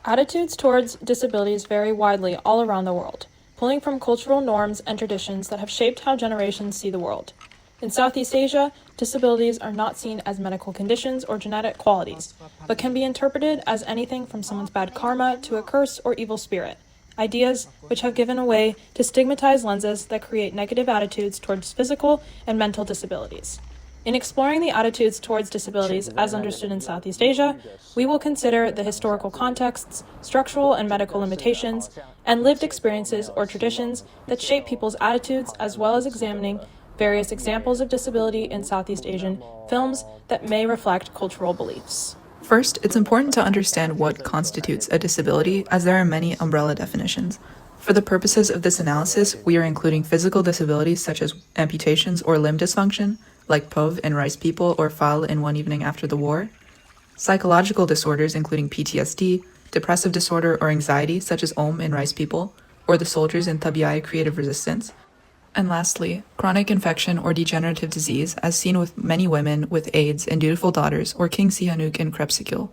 Attitudes towards disabilities vary widely all around the world, pulling from cultural norms and traditions that have shaped how generations see the world. In Southeast Asia, disabilities are not seen as medical conditions or genetic qualities, but can be interpreted as anything from someone's bad karma to a curse or evil spirit, ideas which have given way to stigmatized lenses that create negative attitudes towards physical and mental disabilities. In exploring the attitudes towards disabilities as understood in Southeast Asia, we will consider the historical contexts, structural and medical limitations, and lived experiences or traditions that shape people's attitudes, as well as examining various examples of disability in Southeast Asian films that may reflect cultural beliefs. First, it's important to understand what constitutes a disability, as there are many umbrella definitions. For the purposes of this analysis, we are including physical disabilities such as amputations or limb dysfunction, like POV in Rice People or FAL in One Evening After the War, psychological disorders including PTSD, depressive disorder or anxiety such as OM in Rice People, or the soldiers in Tabiai Creative Resistance, and lastly, chronic infection or degenerative disease as seen with many women with AIDS in Dutiful Daughters or King Sihanouk in Crepuscule.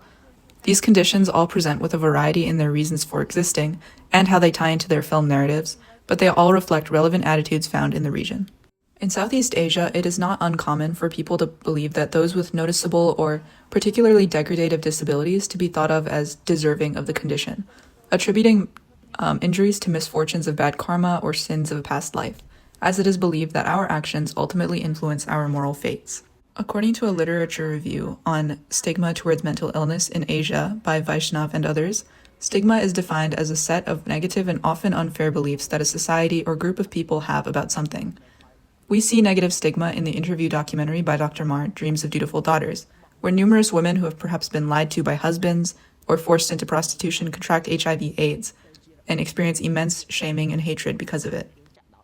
These conditions all present with a variety in their reasons for existing and how they tie into their film narratives, but they all reflect relevant attitudes found in the region. In Southeast Asia, it is not uncommon for people to believe that those with noticeable or particularly degradative disabilities to be thought of as deserving of the condition, attributing injuries to misfortunes of bad karma or sins of a past life, as it is believed that our actions ultimately influence our moral fates. According to a literature review on stigma towards mental illness in Asia by Vaishnav and others, stigma is defined as a set of negative and often unfair beliefs that a society or group of people have about something. We see negative stigma in the interview documentary by Dr. Marr, Dreams of Dutiful Daughters, where numerous women who have perhaps been lied to by husbands or forced into prostitution contract HIV/AIDS and experience immense shaming and hatred because of it.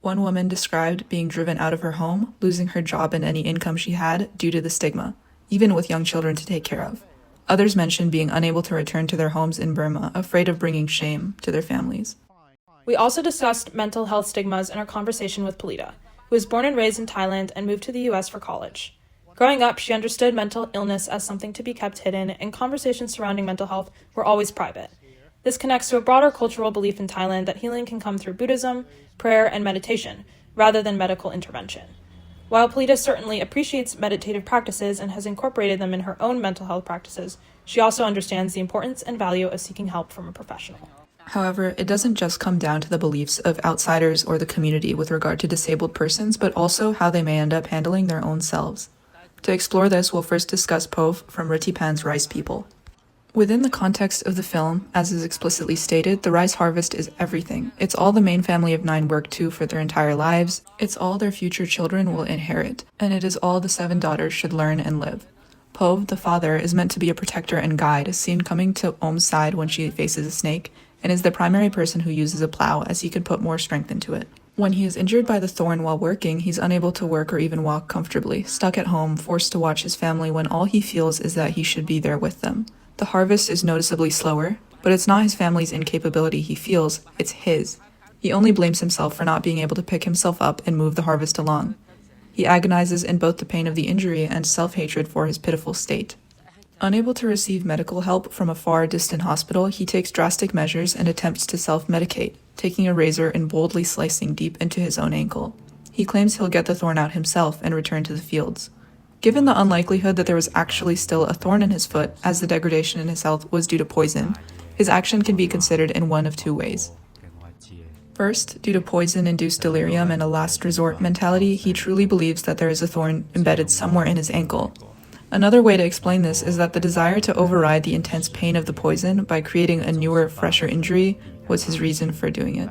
One woman described being driven out of her home, losing her job and any income she had due to the stigma, even with young children to take care of. Others mentioned being unable to return to their homes in Burma, afraid of bringing shame to their families. We also discussed mental health stigmas in our conversation with Polita, who was born and raised in Thailand and moved to the US for college. Growing up, she understood mental illness as something to be kept hidden, and conversations surrounding mental health were always private. This connects to a broader cultural belief in Thailand that healing can come through Buddhism, prayer, and meditation, rather than medical intervention. While Polita certainly appreciates meditative practices and has incorporated them in her own mental health practices, she also understands the importance and value of seeking help from a professional. However, it doesn't just come down to the beliefs of outsiders or the community with regard to disabled persons, but also how they may end up handling their own selves. To explore this, we'll first discuss POV from Ritipan's Rice People. Within the context of the film, as is explicitly stated, the rice harvest is everything. It's all the main family of 9 work to for their entire lives, it's all their future children will inherit, and it is all the 7 daughters should learn and live. POV, the father, is meant to be a protector and guide, seen coming to Om's side when she faces a snake, and is the primary person who uses a plow as he could put more strength into it. When he is injured by the thorn while working, he's unable to work or even walk comfortably, stuck at home, forced to watch his family when all he feels is that he should be there with them. The harvest is noticeably slower, but it's not his family's incapability he feels, it's his. He only blames himself for not being able to pick himself up and move the harvest along. He agonizes in both the pain of the injury and self-hatred for his pitiful state. Unable to receive medical help from a far distant hospital, he takes drastic measures and attempts to self-medicate, taking a razor and boldly slicing deep into his own ankle. He claims he'll get the thorn out himself and return to the fields. Given the unlikelihood that there was actually still a thorn in his foot, as the degradation in his health was due to poison, his action can be considered in one of 2 ways. First, due to poison-induced delirium and a last resort mentality, he truly believes that there is a thorn embedded somewhere in his ankle. Another way to explain this is that the desire to override the intense pain of the poison by creating a newer, fresher injury was his reason for doing it.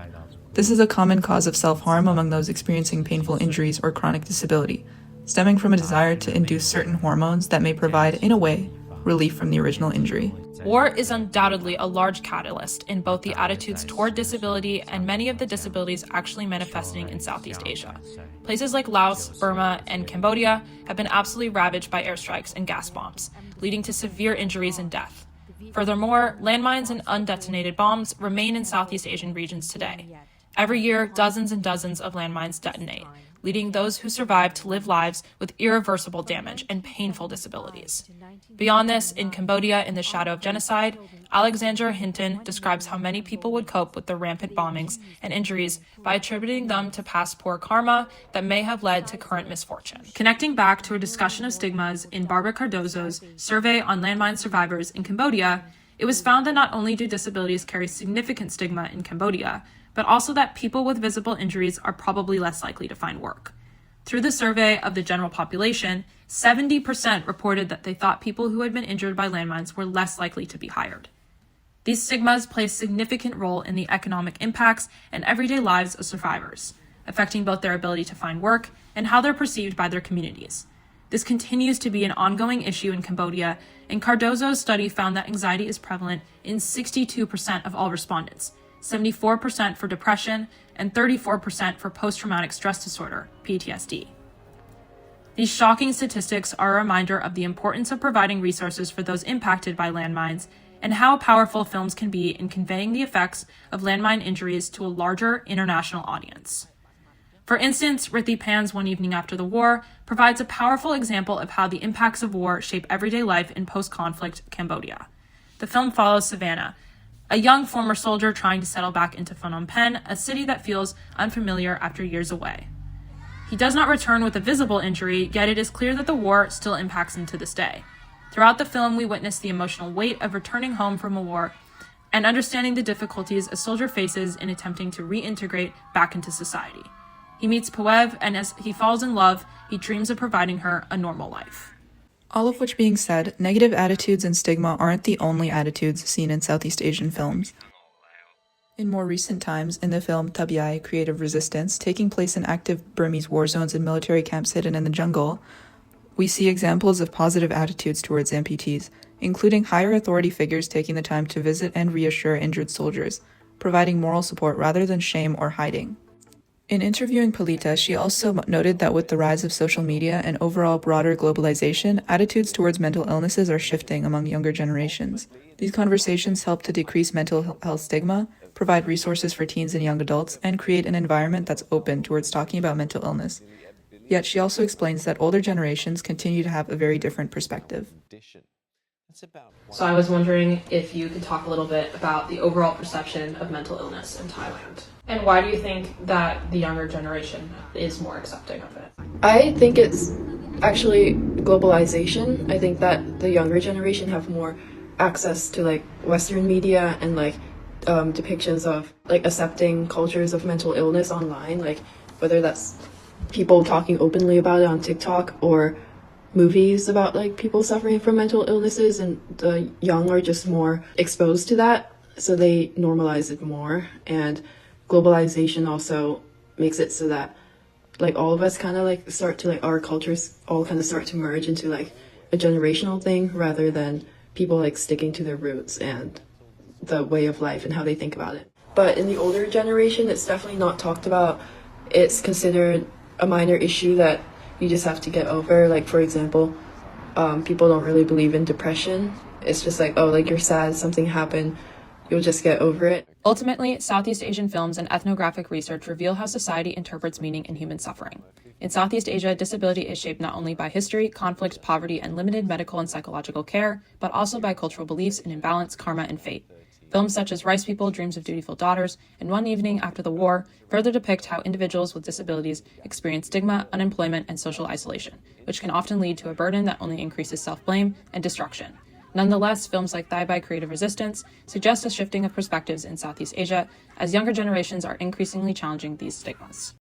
This is a common cause of self-harm among those experiencing painful injuries or chronic disability, stemming from a desire to induce certain hormones that may provide, in a way, relief from the original injury. War is undoubtedly a large catalyst in both the attitudes toward disability and many of the disabilities actually manifesting in Southeast Asia. Places like Laos, Burma, and Cambodia have been absolutely ravaged by airstrikes and gas bombs, leading to severe injuries and death. Furthermore, landmines and undetonated bombs remain in Southeast Asian regions today. Every year, dozens and dozens of landmines detonate, leading those who survive to live lives with irreversible damage and painful disabilities. Beyond this, in Cambodia in the shadow of genocide, Alexandra Hinton describes how many people would cope with the rampant bombings and injuries by attributing them to past poor karma that may have led to current misfortune. Connecting back to a discussion of stigmas in Barbara Cardozo's survey on landmine survivors in Cambodia, it was found that not only do disabilities carry significant stigma in Cambodia, but also that people with visible injuries are probably less likely to find work. Through the survey of the general population, 70% reported that they thought people who had been injured by landmines were less likely to be hired. These stigmas play a significant role in the economic impacts and everyday lives of survivors, affecting both their ability to find work and how they're perceived by their communities. This continues to be an ongoing issue in Cambodia, and Cardozo's study found that anxiety is prevalent in 62% of all respondents, 74% for depression, and 34% for post-traumatic stress disorder, PTSD. These shocking statistics are a reminder of the importance of providing resources for those impacted by landmines and how powerful films can be in conveying the effects of landmine injuries to a larger international audience. For instance, Rithi Pan's One Evening After the War provides a powerful example of how the impacts of war shape everyday life in post-conflict Cambodia. The film follows Savannah, a young former soldier trying to settle back into Phnom Penh, a city that feels unfamiliar after years away. He does not return with a visible injury, yet it is clear that the war still impacts him to this day. Throughout the film, we witness the emotional weight of returning home from a war and understanding the difficulties a soldier faces in attempting to reintegrate back into society. He meets Poev, and as he falls in love, he dreams of providing her a normal life. All of which being said, negative attitudes and stigma aren't the only attitudes seen in Southeast Asian films. In more recent times, in the film Tabiai, Creative Resistance, taking place in active Burmese war zones and military camps hidden in the jungle, we see examples of positive attitudes towards amputees, including higher authority figures taking the time to visit and reassure injured soldiers, providing moral support rather than shame or hiding. In interviewing Palita, she also noted that with the rise of social media and overall broader globalization, attitudes towards mental illnesses are shifting among younger generations. These conversations help to decrease mental health stigma, provide resources for teens and young adults, and create an environment that's open towards talking about mental illness. Yet she also explains that older generations continue to have a very different perspective. So I was wondering if you could talk a little bit about the overall perception of mental illness in Thailand. And why do you think that the younger generation is more accepting of it? I think it's actually globalization. I think that the younger generation have more access to like Western media and like depictions of like accepting cultures of mental illness online, like whether that's people talking openly about it on TikTok or movies about like people suffering from mental illnesses, and the young are just more exposed to that, so they normalize it more. And globalization also makes it so that like all of us kind of like start to like our cultures all kind of start to merge into like a generational thing rather than people like sticking to their roots and the way of life and how they think about it. But in the older generation, it's definitely not talked about. It's considered a minor issue that you just have to get over. Like, for example, people don't really believe in depression. It's just like, oh, like you're sad, something happened, you'll just get over it. Ultimately, Southeast Asian films and ethnographic research reveal how society interprets meaning in human suffering. In Southeast Asia, disability is shaped not only by history, conflict, poverty, and limited medical and psychological care, but also by cultural beliefs in imbalance, karma, and fate. Films such as Rice People, Dreams of Dutiful Daughters, and One Evening After the War further depict how individuals with disabilities experience stigma, unemployment, and social isolation, which can often lead to a burden that only increases self-blame and destruction. Nonetheless, films like Thai by Creative Resistance suggest a shifting of perspectives in Southeast Asia as younger generations are increasingly challenging these stigmas.